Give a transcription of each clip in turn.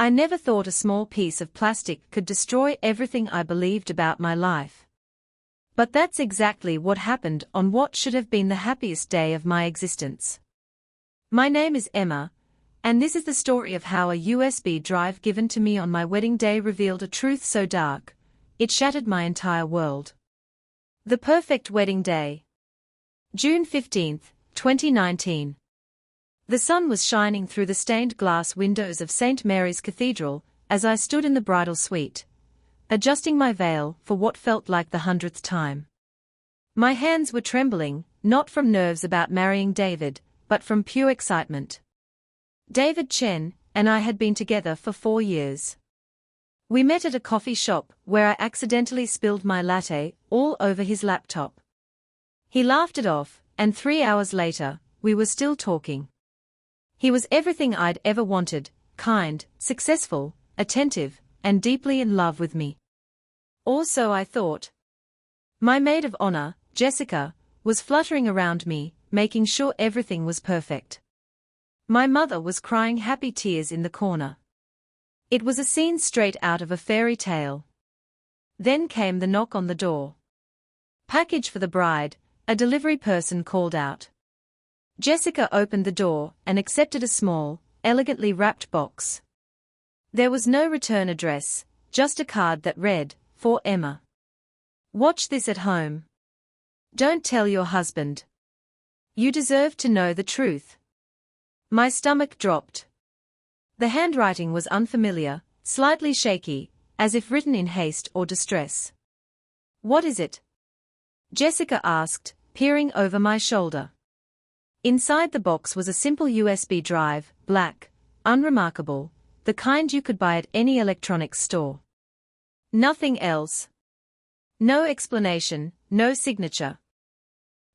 I never thought a small piece of plastic could destroy everything I believed about my life. But that's exactly what happened on what should have been the happiest day of my existence. My name is Emma, and this is the story of how a USB drive given to me on my wedding day revealed a truth so dark, it shattered my entire world. The perfect wedding day. June 15, 2019. The sun was shining through the stained glass windows of St. Mary's Cathedral as I stood in the bridal suite, adjusting my veil for what felt like the 100th time. My hands were trembling, not from nerves about marrying David, but from pure excitement. David Chen and I had been together for 4 years. We met at a coffee shop where I accidentally spilled my latte all over his laptop. He laughed it off, and 3 hours later, we were still talking. He was everything I'd ever wanted: kind, successful, attentive, and deeply in love with me. Or so I thought. My maid of honor, Jessica, was fluttering around me, making sure everything was perfect. My mother was crying happy tears in the corner. It was a scene straight out of a fairy tale. Then came the knock on the door. "Package for the bride," a delivery person called out. Jessica opened the door and accepted a small, elegantly wrapped box. There was no return address, just a card that read, "For Emma. Watch this at home. Don't tell your husband. You deserve to know the truth." My stomach dropped. The handwriting was unfamiliar, slightly shaky, as if written in haste or distress. "What is it?" Jessica asked, peering over my shoulder. Inside the box was a simple USB drive, black, unremarkable, the kind you could buy at any electronics store. Nothing else. No explanation, no signature.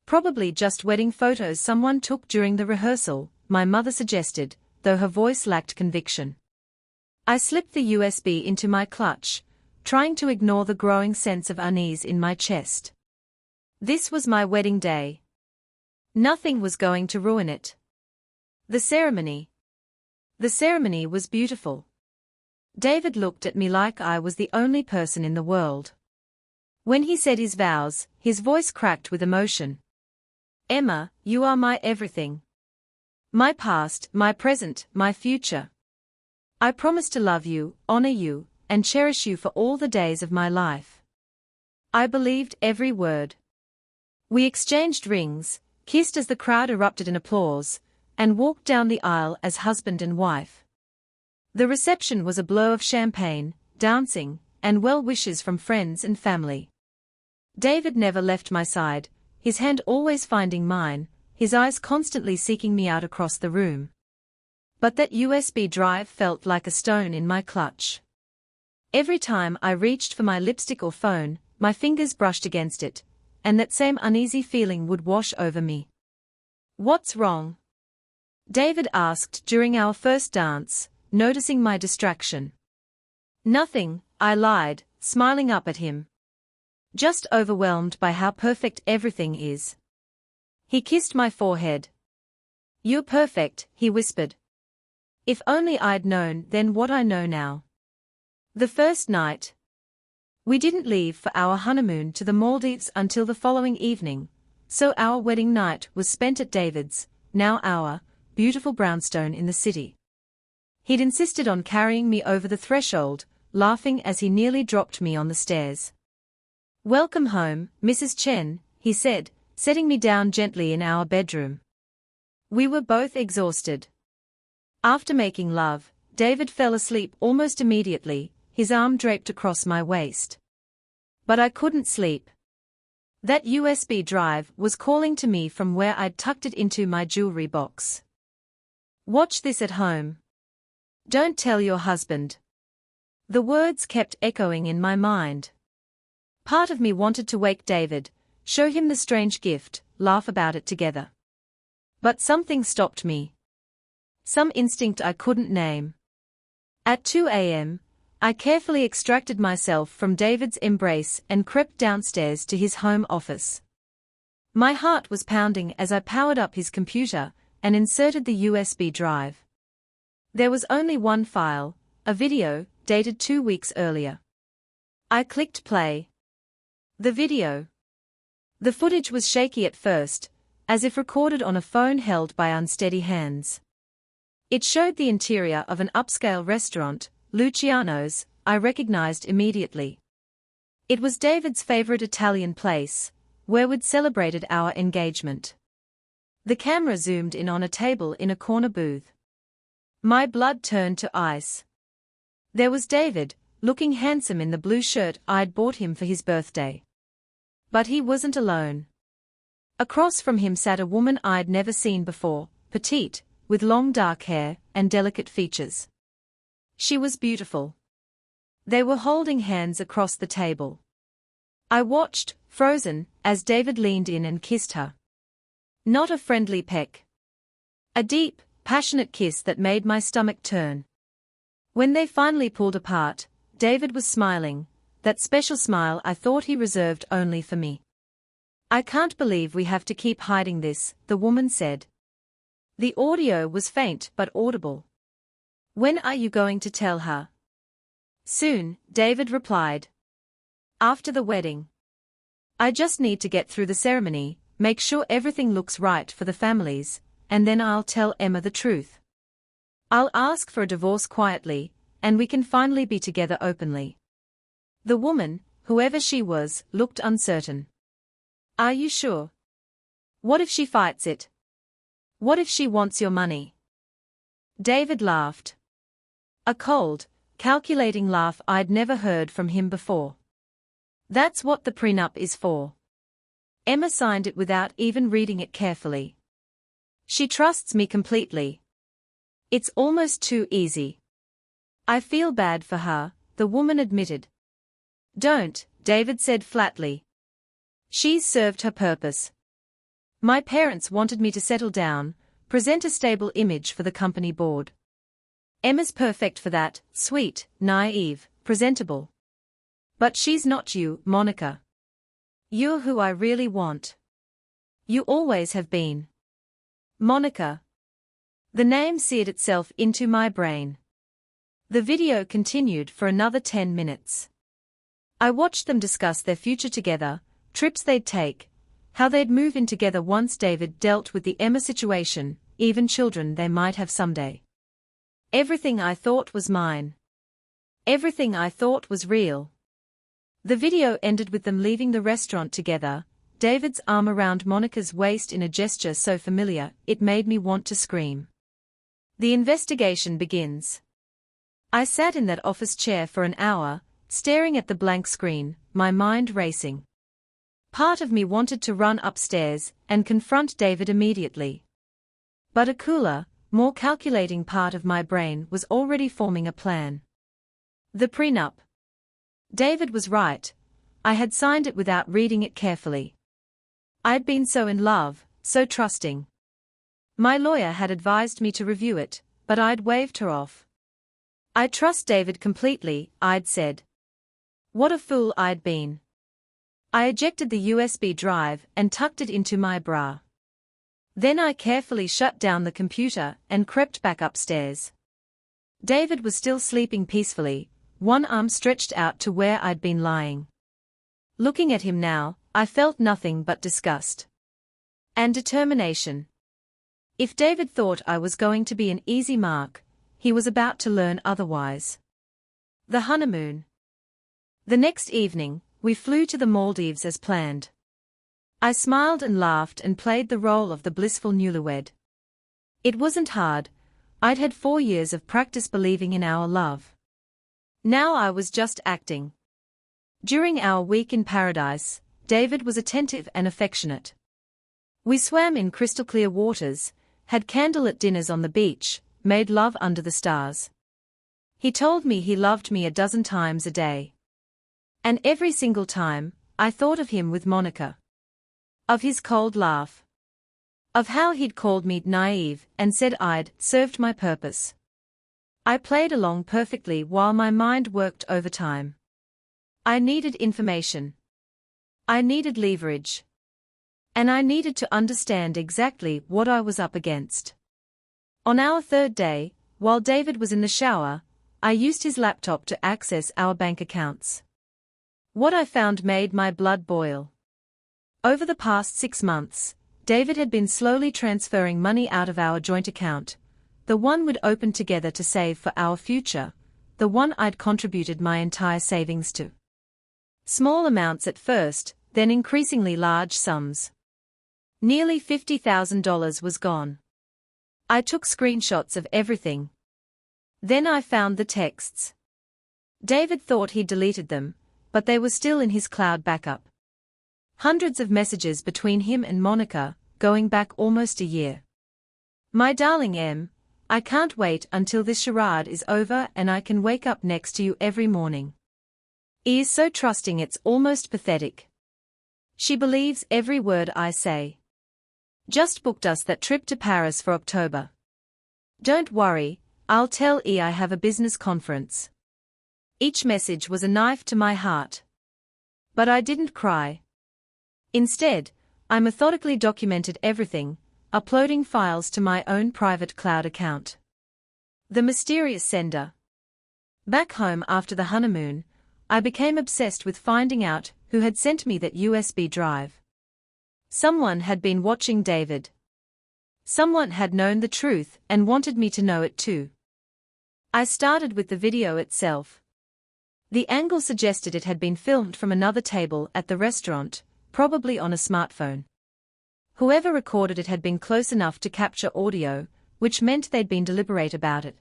"Probably just wedding photos someone took during the rehearsal," my mother suggested, though her voice lacked conviction. I slipped the USB into my clutch, trying to ignore the growing sense of unease in my chest. This was my wedding day. Nothing was going to ruin it. The ceremony. The ceremony was beautiful. David looked at me like I was the only person in the world. When he said his vows, his voice cracked with emotion. "Emma, you are my everything. My past, my present, my future. I promise to love you, honor you, and cherish you for all the days of my life." I believed every word. We exchanged rings, kissed as the crowd erupted in applause, and walked down the aisle as husband and wife. The reception was a blow of champagne, dancing, and well wishes from friends and family. David never left my side, his hand always finding mine, his eyes constantly seeking me out across the room. But that USB drive felt like a stone in my clutch. Every time I reached for my lipstick or phone, my fingers brushed against it, and that same uneasy feeling would wash over me. "What's wrong?" David asked during our first dance, noticing my distraction. "Nothing," I lied, smiling up at him. "Just overwhelmed by how perfect everything is." He kissed my forehead. "You're perfect," he whispered. If only I'd known then what I know now. The first night. We didn't leave for our honeymoon to the Maldives until the following evening, so our wedding night was spent at David's, now our, beautiful brownstone in the city. He'd insisted on carrying me over the threshold, laughing as he nearly dropped me on the stairs. "Welcome home, Mrs. Chen," he said, setting me down gently in our bedroom. We were both exhausted. After making love, David fell asleep almost immediately, his arm draped across my waist. But I couldn't sleep. That USB drive was calling to me from where I'd tucked it into my jewelry box. "Watch this at home. Don't tell your husband." The words kept echoing in my mind. Part of me wanted to wake David, show him the strange gift, laugh about it together. But something stopped me. Some instinct I couldn't name. At 2 a.m., I carefully extracted myself from David's embrace and crept downstairs to his home office. My heart was pounding as I powered up his computer and inserted the USB drive. There was only one file, a video, dated 2 weeks earlier. I clicked play. The video. The footage was shaky at first, as if recorded on a phone held by unsteady hands. It showed the interior of an upscale restaurant, Luciano's, I recognized immediately. It was David's favorite Italian place, where we'd celebrated our engagement. The camera zoomed in on a table in a corner booth. My blood turned to ice. There was David, looking handsome in the blue shirt I'd bought him for his birthday. But he wasn't alone. Across from him sat a woman I'd never seen before, petite, with long dark hair and delicate features. She was beautiful. They were holding hands across the table. I watched, frozen, as David leaned in and kissed her. Not a friendly peck. A deep, passionate kiss that made my stomach turn. When they finally pulled apart, David was smiling, that special smile I thought he reserved only for me. I can't believe we have to keep hiding this, the woman said. The audio was faint but audible. When are you going to tell her? Soon, David replied. After the wedding. I just need to get through the ceremony, make sure everything looks right for the families, and then I'll tell Emma the truth. I'll ask for a divorce quietly, and we can finally be together openly. The woman, whoever she was, looked uncertain. Are you sure? What if she fights it? What if she wants your money? David laughed. A cold, calculating laugh I'd never heard from him before. That's what the prenup is for. Emma signed it without even reading it carefully. She trusts me completely. It's almost too easy. I feel bad for her, the woman admitted. Don't, David said flatly. She's served her purpose. My parents wanted me to settle down, present a stable image for the company board. Emma's perfect for that, sweet, naive, presentable. But she's not you, Monica. You're who I really want. You always have been. Monica. The name seared itself into my brain. The video continued for another 10 minutes. I watched them discuss their future together, trips they'd take, how they'd move in together once David dealt with the Emma situation, even children they might have someday. Everything I thought was mine. Everything I thought was real. The video ended with them leaving the restaurant together, David's arm around Monica's waist in a gesture so familiar, it made me want to scream. The investigation begins. I sat in that office chair for an hour, staring at the blank screen, my mind racing. Part of me wanted to run upstairs and confront David immediately. But a cooler, more calculating part of my brain was already forming a plan. The prenup. David was right. I had signed it without reading it carefully. I'd been so in love, so trusting. My lawyer had advised me to review it, but I'd waved her off. I trust David completely, I'd said. What a fool I'd been. I ejected the USB drive and tucked it into my bra. Then I carefully shut down the computer and crept back upstairs. David was still sleeping peacefully, one arm stretched out to where I'd been lying. Looking at him now, I felt nothing but disgust. And determination. If David thought I was going to be an easy mark, he was about to learn otherwise. The honeymoon. The next evening, we flew to the Maldives as planned. I smiled and laughed and played the role of the blissful newlywed. It wasn't hard. I'd had 4 years of practice believing in our love. Now I was just acting. During our week in paradise, David was attentive and affectionate. We swam in crystal-clear waters, had candlelit dinners on the beach, made love under the stars. He told me he loved me a dozen times a day. And every single time, I thought of him with Monica. Of his cold laugh. Of how he'd called me naive and said I'd served my purpose. I played along perfectly while my mind worked overtime. I needed information. I needed leverage. And I needed to understand exactly what I was up against. On our third day, while David was in the shower, I used his laptop to access our bank accounts. What I found made my blood boil. Over the past 6 months, David had been slowly transferring money out of our joint account, the one we'd opened together to save for our future, the one I'd contributed my entire savings to. Small amounts at first, then increasingly large sums. Nearly $50,000 was gone. I took screenshots of everything. Then I found the texts. David thought he'd deleted them, but they were still in his cloud backup. Hundreds of messages between him and Monica, going back almost a year. My darling M, I can't wait until this charade is over and I can wake up next to you every morning. He is so trusting it's almost pathetic. She believes every word I say. Just booked us that trip to Paris for October. Don't worry, I'll tell E I have a business conference. Each message was a knife to my heart. But I didn't cry. Instead, I methodically documented everything, uploading files to my own private cloud account. The mysterious sender. Back home after the honeymoon, I became obsessed with finding out who had sent me that USB drive. Someone had been watching David. Someone had known the truth and wanted me to know it too. I started with the video itself. The angle suggested it had been filmed from another table at the restaurant, probably on a smartphone. Whoever recorded it had been close enough to capture audio, which meant they'd been deliberate about it.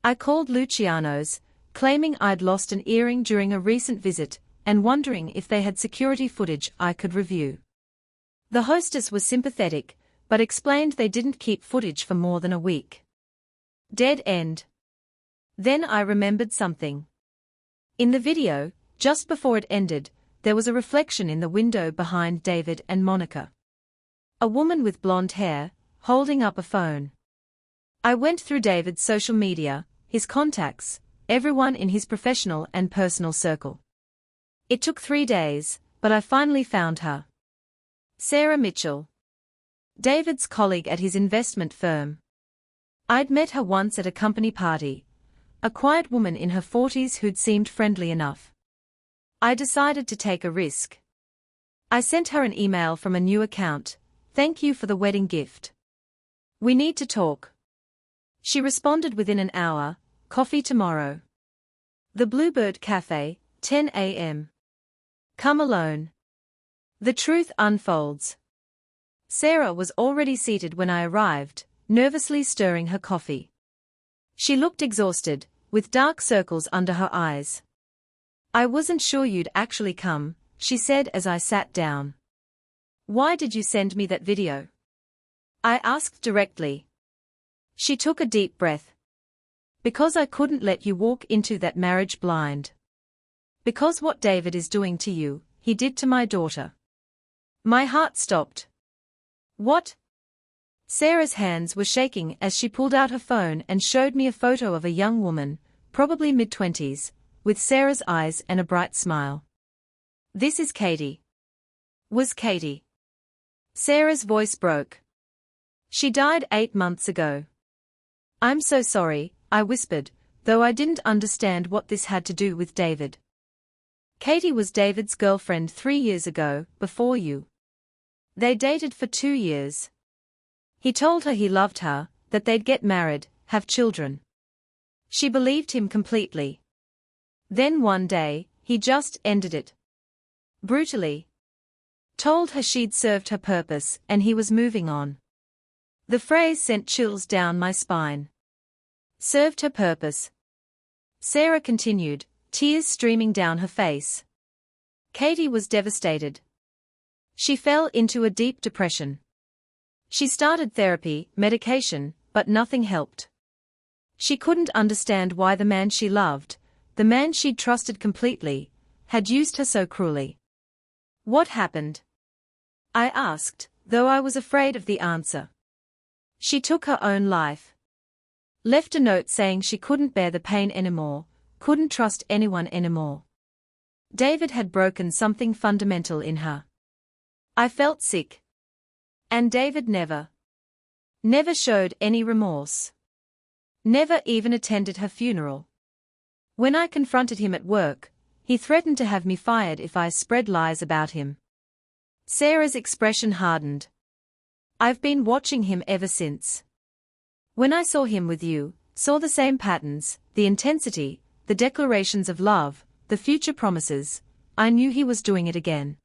I called Luciano's, claiming I'd lost an earring during a recent visit, and wondering if they had security footage I could review. The hostess was sympathetic, but explained they didn't keep footage for more than a week. Dead end. Then I remembered something. In the video, just before it ended, there was a reflection in the window behind David and Monica. A woman with blonde hair, holding up a phone. I went through David's social media, his contacts, everyone in his professional and personal circle. It took 3 days, but I finally found her. Sarah Mitchell. David's colleague at his investment firm. I'd met her once at a company party, a quiet woman in her 40s who'd seemed friendly enough. I decided to take a risk. I sent her an email from a new account, "Thank you for the wedding gift. We need to talk." She responded within an hour, "Coffee tomorrow. The Bluebird Cafe, 10 a.m. Come alone." The truth unfolds. Sarah was already seated when I arrived, nervously stirring her coffee. She looked exhausted, with dark circles under her eyes. "I wasn't sure you'd actually come," she said as I sat down. "Why did you send me that video?" I asked directly. She took a deep breath. "Because I couldn't let you walk into that marriage blind. Because what David is doing to you, he did to my daughter." My heart stopped. "What?" Sarah's hands were shaking as she pulled out her phone and showed me a photo of a young woman, probably mid-20s, with Sarah's eyes and a bright smile. "This is Katie." Was Katie? Sarah's voice broke. "She died 8 months ago." "I'm so sorry," I whispered, though I didn't understand what this had to do with David. "Katie was David's girlfriend 3 years ago, before you. They dated for 2 years. He told her he loved her, that they'd get married, have children. She believed him completely. Then one day, he just ended it. Brutally. Told her she'd served her purpose and he was moving on." The phrase sent chills down my spine. Served her purpose. Sarah continued, tears streaming down her face. Katie was devastated. She fell into a deep depression. She started therapy, medication, but nothing helped. She couldn't understand why the man she loved, the man she'd trusted completely, had used her so cruelly. "What happened?" I asked, though I was afraid of the answer. "She took her own life. Left a note saying she couldn't bear the pain anymore, couldn't trust anyone anymore. David had broken something fundamental in her." I felt sick. And David never showed any remorse. Never even attended her funeral. When I confronted him at work, he threatened to have me fired if I spread lies about him. Sarah's expression hardened. I've been watching him ever since. When I saw him with you, saw the same patterns, the intensity, the declarations of love, the future promises, I knew he was doing it again.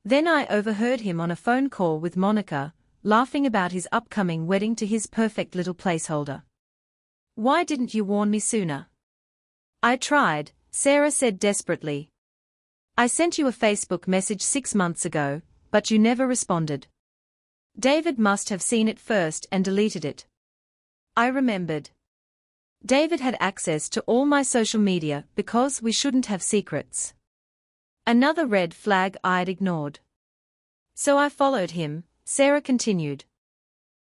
Then I overheard him on a phone call with Monica, laughing about his upcoming wedding to his perfect little placeholder. Why didn't you warn me sooner? I tried, Sarah said desperately. I sent you a Facebook message 6 months ago, but you never responded. David must have seen it first and deleted it. I remembered. David had access to all my social media because we shouldn't have secrets. Another red flag I'd ignored. So I followed him, Sarah continued.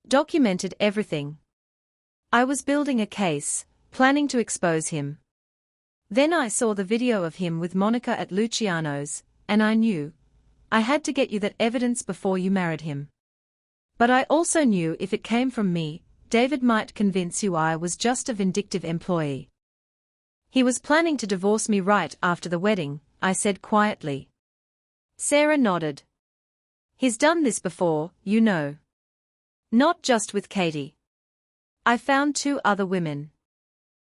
Documented everything. I was building a case, planning to expose him. Then I saw the video of him with Monica at Luciano's, and I knew. I had to get you that evidence before you married him. But I also knew if it came from me, David might convince you I was just a vindictive employee. He was planning to divorce me right after the wedding, I said quietly. Sarah nodded. He's done this before, you know. Not just with Katie. I found 2 other women.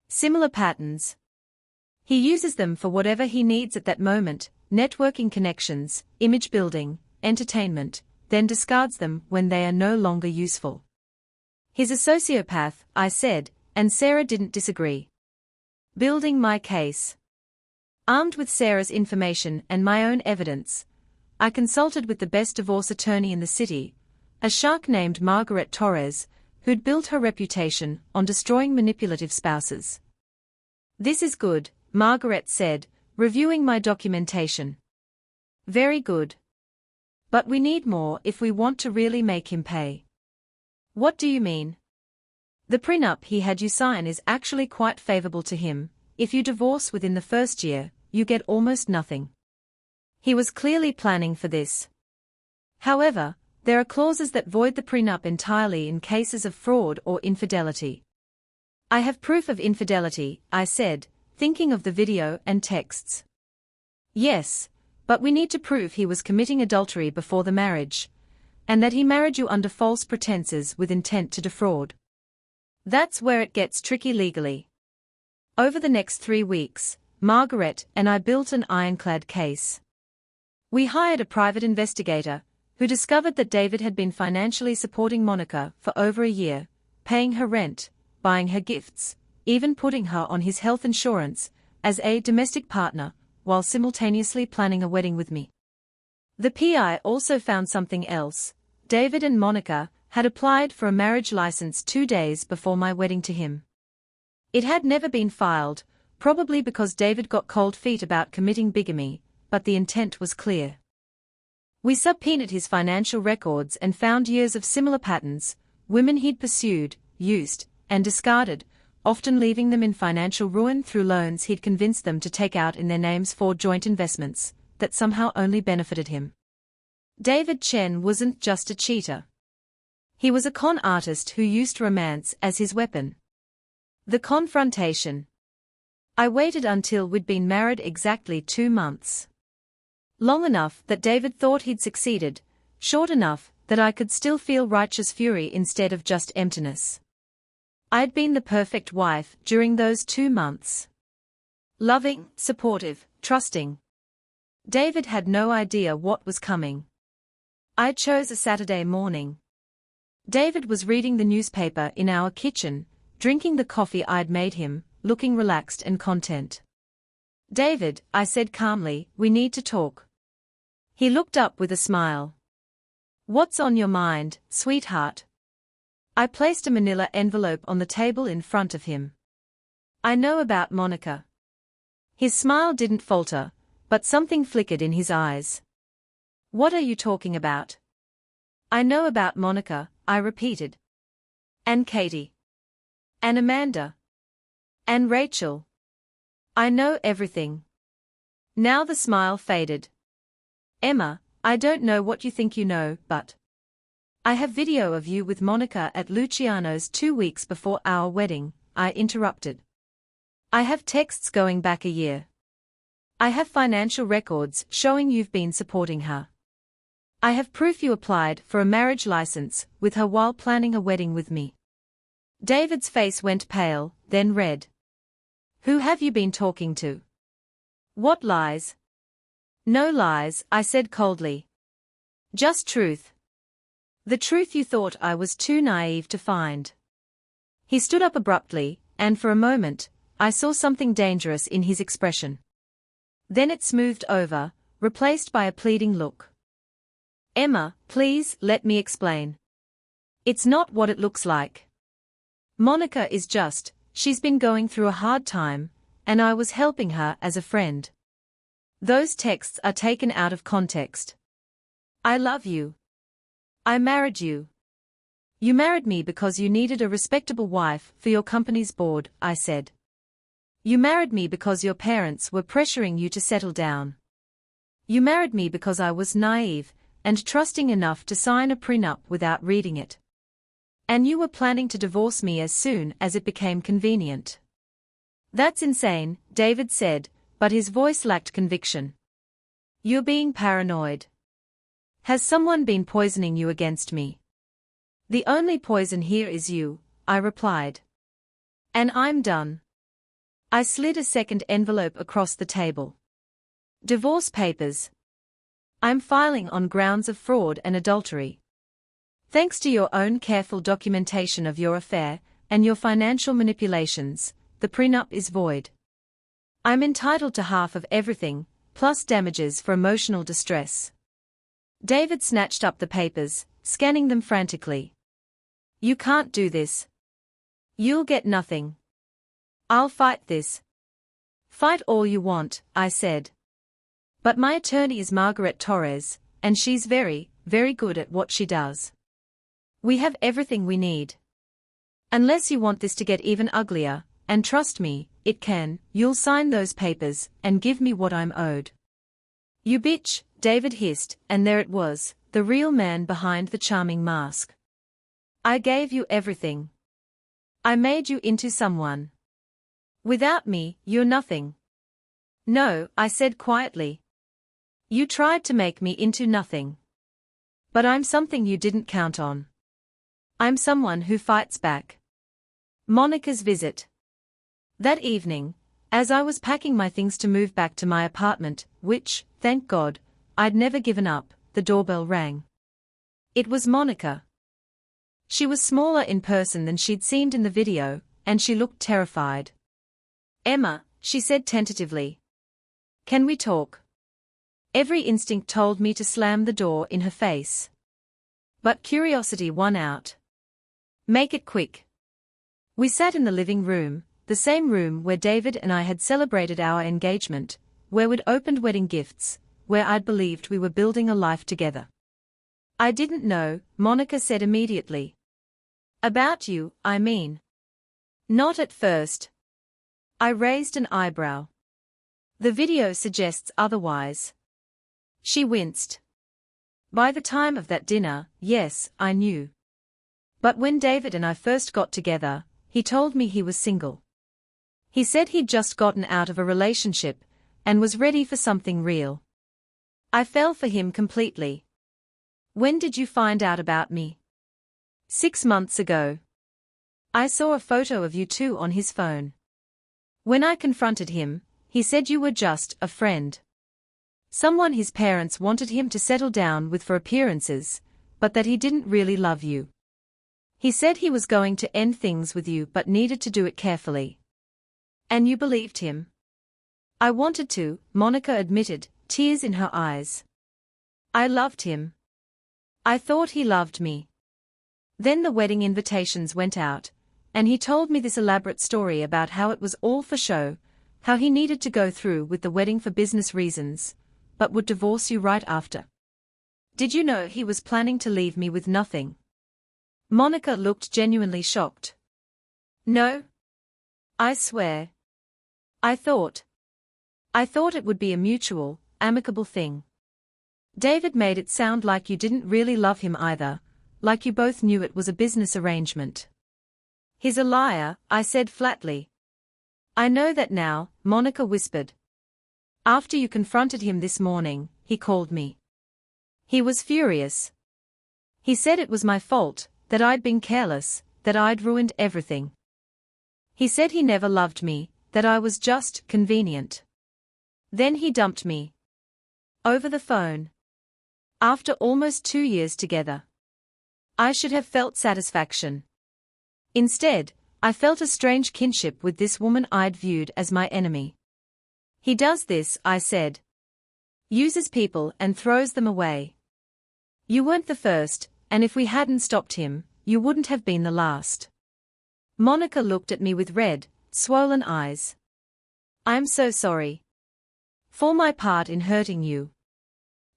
Similar patterns. He uses them for whatever he needs at that moment, networking connections, image building, entertainment, then discards them when they are no longer useful. He's a sociopath, I said, and Sarah didn't disagree. Building my case. Armed with Sarah's information and my own evidence, I consulted with the best divorce attorney in the city, a shark named Margaret Torres, who'd built her reputation on destroying manipulative spouses. This is good, Margaret said, reviewing my documentation. Very good. But we need more if we want to really make him pay. What do you mean? The prenup he had you sign is actually quite favorable to him. If you divorce within the first year, you get almost nothing. He was clearly planning for this. However, there are clauses that void the prenup entirely in cases of fraud or infidelity. I have proof of infidelity, I said, thinking of the video and texts. Yes, but we need to prove he was committing adultery before the marriage, and that he married you under false pretenses with intent to defraud. That's where it gets tricky legally. Over the next 3 weeks, Margaret and I built an ironclad case. We hired a private investigator, who discovered that David had been financially supporting Monica for over a year, paying her rent, buying her gifts, even putting her on his health insurance, as a domestic partner, while simultaneously planning a wedding with me. The PI also found something else. David and Monica had applied for a marriage license 2 days before my wedding to him. It had never been filed, probably because David got cold feet about committing bigamy, but the intent was clear. We subpoenaed his financial records and found years of similar patterns, women he'd pursued, used, and discarded, often leaving them in financial ruin through loans he'd convinced them to take out in their names for joint investments that somehow only benefited him. David Chen wasn't just a cheater. He was a con artist who used romance as his weapon. The confrontation. I waited until we'd been married exactly 2 months. Long enough that David thought he'd succeeded, short enough that I could still feel righteous fury instead of just emptiness. I'd been the perfect wife during those 2 months. Loving, supportive, trusting. David had no idea what was coming. I chose a Saturday morning. David was reading the newspaper in our kitchen, drinking the coffee I'd made him, looking relaxed and content. David, I said calmly, we need to talk. He looked up with a smile. What's on your mind, sweetheart? I placed a manila envelope on the table in front of him. I know about Monica. His smile didn't falter, but something flickered in his eyes. What are you talking about? I know about Monica, I repeated. And Katie. And Amanda. And Rachel. I know everything. Now the smile faded. Emma, I don't know what you think you know, but I have video of you with Monica at Luciano's 2 weeks before our wedding, I interrupted. I have texts going back a year. I have financial records showing you've been supporting her. I have proof you applied for a marriage license with her while planning a wedding with me. David's face went pale, then red. Who have you been talking to? What lies? No lies, I said coldly. Just truth. The truth you thought I was too naive to find. He stood up abruptly, and for a moment, I saw something dangerous in his expression. Then it smoothed over, replaced by a pleading look. Emma, please, let me explain. It's not what it looks like. Monica is just, she's been going through a hard time, and I was helping her as a friend. Those texts are taken out of context. I love you. I married you. You married me because you needed a respectable wife for your company's board, I said. You married me because your parents were pressuring you to settle down. You married me because I was naive and trusting enough to sign a prenup without reading it. And you were planning to divorce me as soon as it became convenient. That's insane, David said, but his voice lacked conviction. You're being paranoid. Has someone been poisoning you against me? The only poison here is you, I replied. And I'm done. I slid a second envelope across the table. Divorce papers. I'm filing on grounds of fraud and adultery. Thanks to your own careful documentation of your affair and your financial manipulations, the prenup is void. I'm entitled to half of everything, plus damages for emotional distress. David snatched up the papers, scanning them frantically. You can't do this. You'll get nothing. I'll fight this. Fight all you want, I said. But my attorney is Margaret Torres, and she's very, very good at what she does. We have everything we need. Unless you want this to get even uglier, and trust me, it can, you'll sign those papers and give me what I'm owed. You bitch, David hissed, and there it was, the real man behind the charming mask. I gave you everything. I made you into someone. Without me, you're nothing. No, I said quietly. You tried to make me into nothing. But I'm something you didn't count on. I'm someone who fights back. Monica's visit. That evening, as I was packing my things to move back to my apartment, which, thank God, I'd never given up, the doorbell rang. It was Monica. She was smaller in person than she'd seemed in the video, and she looked terrified. Emma, she said tentatively. Can we talk? Every instinct told me to slam the door in her face. But curiosity won out. Make it quick. We sat in the living room, the same room where David and I had celebrated our engagement, where we'd opened wedding gifts, where I'd believed we were building a life together. I didn't know, Monica said immediately. About you, I mean. Not at first. I raised an eyebrow. The video suggests otherwise. She winced. By the time of that dinner, yes, I knew. But when David and I first got together, he told me he was single. He said he'd just gotten out of a relationship and was ready for something real. I fell for him completely. When did you find out about me? 6 months ago. I saw a photo of you two on his phone. When I confronted him, he said you were just a friend. Someone his parents wanted him to settle down with for appearances, but that he didn't really love you. He said he was going to end things with you but needed to do it carefully. And you believed him? I wanted to, Monica admitted, tears in her eyes. I loved him. I thought he loved me. Then the wedding invitations went out, and he told me this elaborate story about how it was all for show, how he needed to go through with the wedding for business reasons, but would divorce you right after. Did you know he was planning to leave me with nothing? Monica looked genuinely shocked. No. I swear. I thought it would be a mutual, amicable thing. David made it sound like you didn't really love him either, like you both knew it was a business arrangement. He's a liar, I said flatly. I know that now, Monica whispered. After you confronted him this morning, he called me. He was furious. He said it was my fault, that I'd been careless, that I'd ruined everything. He said he never loved me, that I was just convenient. Then he dumped me. Over the phone. After almost 2 years together. I should have felt satisfaction. Instead, I felt a strange kinship with this woman I'd viewed as my enemy. He does this, I said. Uses people and throws them away. You weren't the first, and if we hadn't stopped him, you wouldn't have been the last. Monica looked at me with red, swollen eyes. I'm so sorry. For my part in hurting you.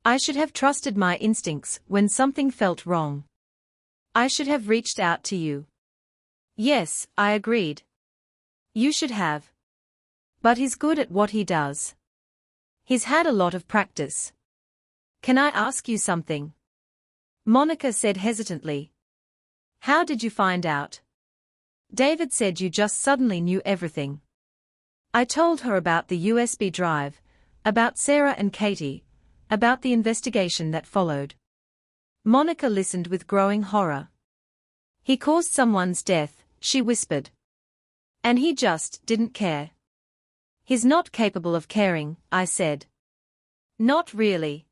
I should have trusted my instincts when something felt wrong. I should have reached out to you. Yes, I agreed. You should have. But he's good at what he does. He's had a lot of practice. Can I ask you something? Monica said hesitantly. How did you find out? David said you just suddenly knew everything. I told her about the USB drive, about Sarah and Katie, about the investigation that followed. Monica listened with growing horror. He caused someone's death, she whispered. And he just didn't care. He's not capable of caring, I said. Not really.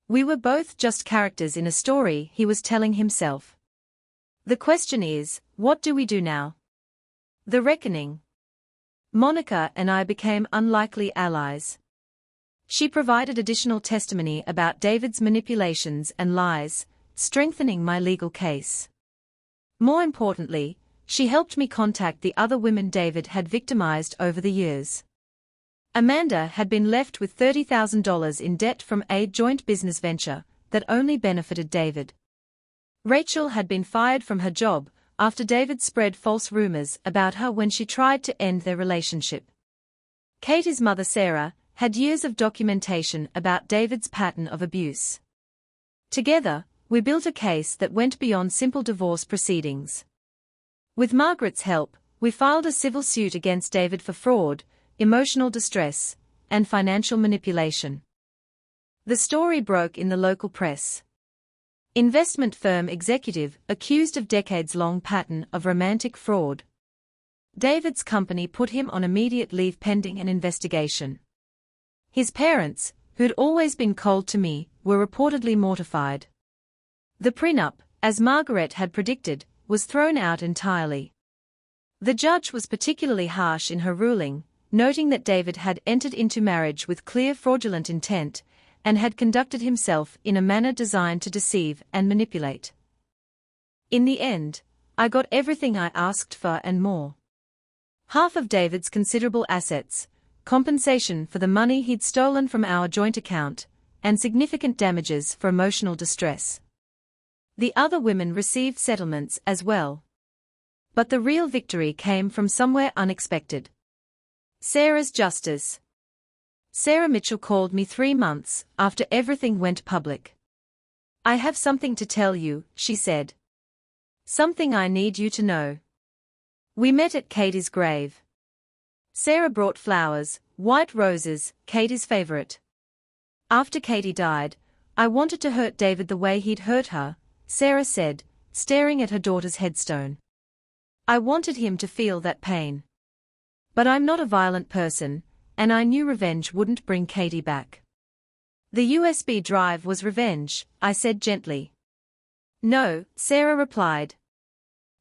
We were both just characters in a story he was telling himself. The question is, what do we do now? The reckoning. Monica and I became unlikely allies. She provided additional testimony about David's manipulations and lies, strengthening my legal case. More importantly, she helped me contact the other women David had victimized over the years. Amanda had been left with $30,000 in debt from a joint business venture that only benefited David. Rachel had been fired from her job after David spread false rumors about her when she tried to end their relationship. Katie's mother Sarah had years of documentation about David's pattern of abuse. Together, we built a case that went beyond simple divorce proceedings. With Margaret's help, we filed a civil suit against David for fraud, emotional distress, and financial manipulation. The story broke in the local press. Investment firm executive accused of decades-long pattern of romantic fraud. David's company put him on immediate leave pending an investigation. His parents, who'd always been cold to me, were reportedly mortified. The prenup, as Margaret had predicted, was thrown out entirely. The judge was particularly harsh in her ruling, noting that David had entered into marriage with clear fraudulent intent, and had conducted himself in a manner designed to deceive and manipulate. In the end, I got everything I asked for and more. Half of David's considerable assets, compensation for the money he'd stolen from our joint account, and significant damages for emotional distress. The other women received settlements as well. But the real victory came from somewhere unexpected. Sarah's justice. Sarah Mitchell called me 3 months after everything went public. I have something to tell you, she said. Something I need you to know. We met at Katie's grave. Sarah brought flowers, white roses, Katie's favorite. After Katie died, I wanted to hurt David the way he'd hurt her, Sarah said, staring at her daughter's headstone. I wanted him to feel that pain. But I'm not a violent person, and I knew revenge wouldn't bring Katie back. The USB drive was revenge, I said gently. No, Sarah replied.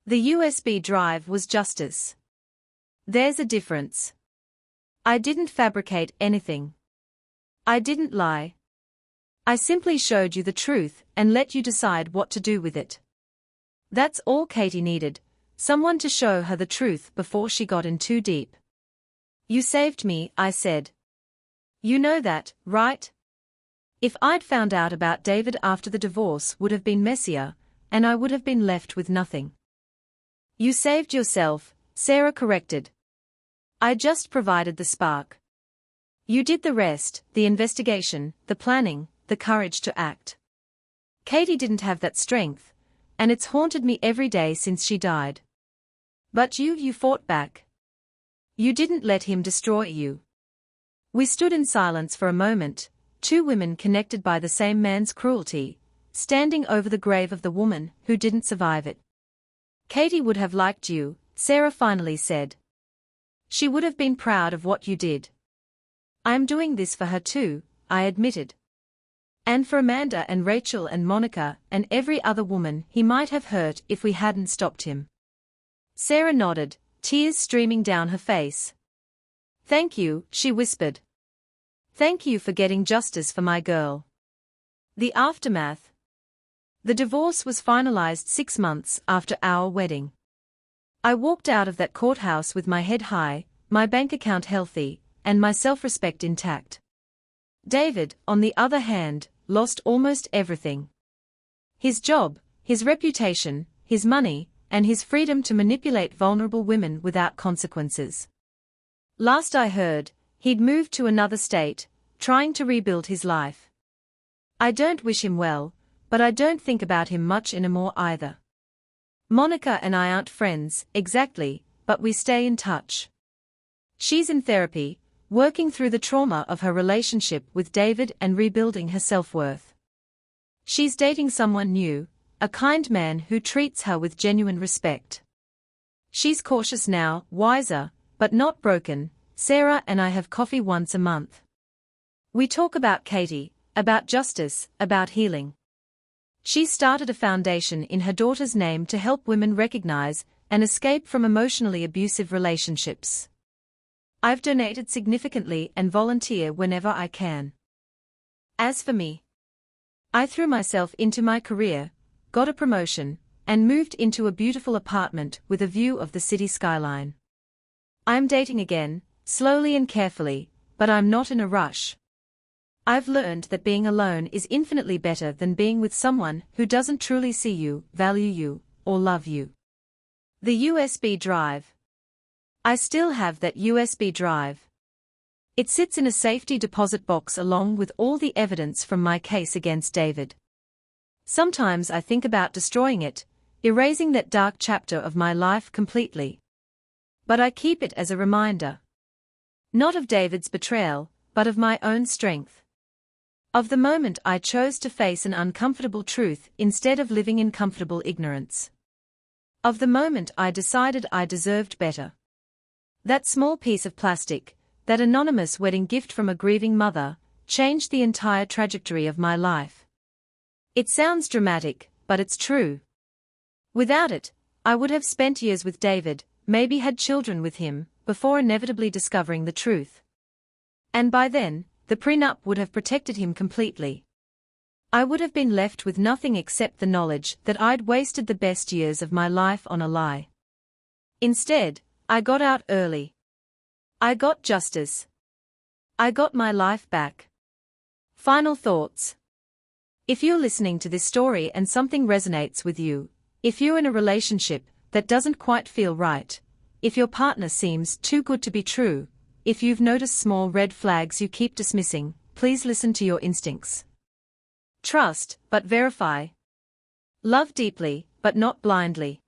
The USB drive was justice. There's a difference. I didn't fabricate anything. I didn't lie. I simply showed you the truth and let you decide what to do with it. That's all Katie needed, someone to show her the truth before she got in too deep. You saved me, I said. You know that, right? If I'd found out about David after the divorce would have been messier, and I would have been left with nothing. You saved yourself, Sarah corrected. I just provided the spark. You did the rest, the investigation, the planning, the courage to act. Katie didn't have that strength, and it's haunted me every day since she died. But you fought back. You didn't let him destroy you. We stood in silence for a moment, two women connected by the same man's cruelty, standing over the grave of the woman who didn't survive it. Katie would have liked you, Sarah finally said. She would have been proud of what you did. I am doing this for her too, I admitted. And for Amanda and Rachel and Monica and every other woman he might have hurt if we hadn't stopped him. Sarah nodded, tears streaming down her face. Thank you, she whispered. Thank you for getting justice for my girl. The aftermath. The divorce was finalized 6 months after our wedding. I walked out of that courthouse with my head high, my bank account healthy, and my self-respect intact. David, on the other hand, lost almost everything. His job, his reputation, his money, and his freedom to manipulate vulnerable women without consequences. Last I heard, he'd moved to another state, trying to rebuild his life. I don't wish him well, but I don't think about him much anymore either. Monica and I aren't friends, exactly, but we stay in touch. She's in therapy, working through the trauma of her relationship with David and rebuilding her self-worth. She's dating someone new, a kind man who treats her with genuine respect. She's cautious now, wiser, but not broken. Sarah and I have coffee once a month. We talk about Katie, about justice, about healing. She started a foundation in her daughter's name to help women recognize and escape from emotionally abusive relationships. I've donated significantly and volunteer whenever I can. As for me, I threw myself into my career, got a promotion, and moved into a beautiful apartment with a view of the city skyline. I'm dating again, slowly and carefully, but I'm not in a rush. I've learned that being alone is infinitely better than being with someone who doesn't truly see you, value you, or love you. The USB drive. I still have that USB drive. It sits in a safety deposit box along with all the evidence from my case against David. Sometimes I think about destroying it, erasing that dark chapter of my life completely. But I keep it as a reminder. Not of David's betrayal, but of my own strength. Of the moment I chose to face an uncomfortable truth instead of living in comfortable ignorance. Of the moment I decided I deserved better. That small piece of plastic, that anonymous wedding gift from a grieving mother, changed the entire trajectory of my life. It sounds dramatic, but it's true. Without it, I would have spent years with David, maybe had children with him, before inevitably discovering the truth. And by then, the prenup would have protected him completely. I would have been left with nothing except the knowledge that I'd wasted the best years of my life on a lie. Instead, I got out early. I got justice. I got my life back. Final thoughts. If you're listening to this story and something resonates with you, if you're in a relationship that doesn't quite feel right, if your partner seems too good to be true, if you've noticed small red flags you keep dismissing, please listen to your instincts. Trust, but verify. Love deeply, but not blindly.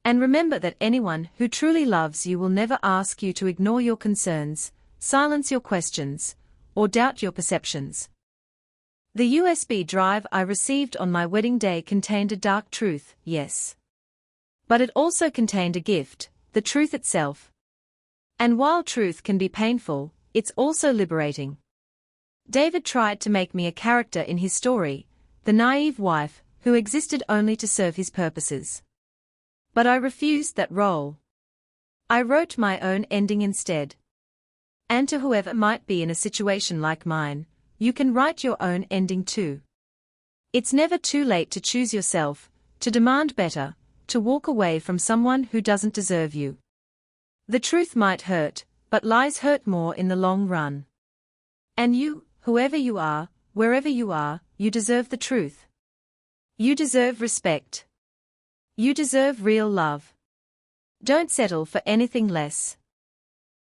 And remember that anyone who truly loves you will never ask you to ignore your concerns, silence your questions, or doubt your perceptions. The USB drive I received on my wedding day contained a dark truth, yes. But it also contained a gift, the truth itself. And while truth can be painful, it's also liberating. David tried to make me a character in his story, the naive wife who existed only to serve his purposes. But I refused that role. I wrote my own ending instead. And to whoever might be in a situation like mine, you can write your own ending too. It's never too late to choose yourself, to demand better, to walk away from someone who doesn't deserve you. The truth might hurt, but lies hurt more in the long run. And you, whoever you are, wherever you are, you deserve the truth. You deserve respect. You deserve real love. Don't settle for anything less.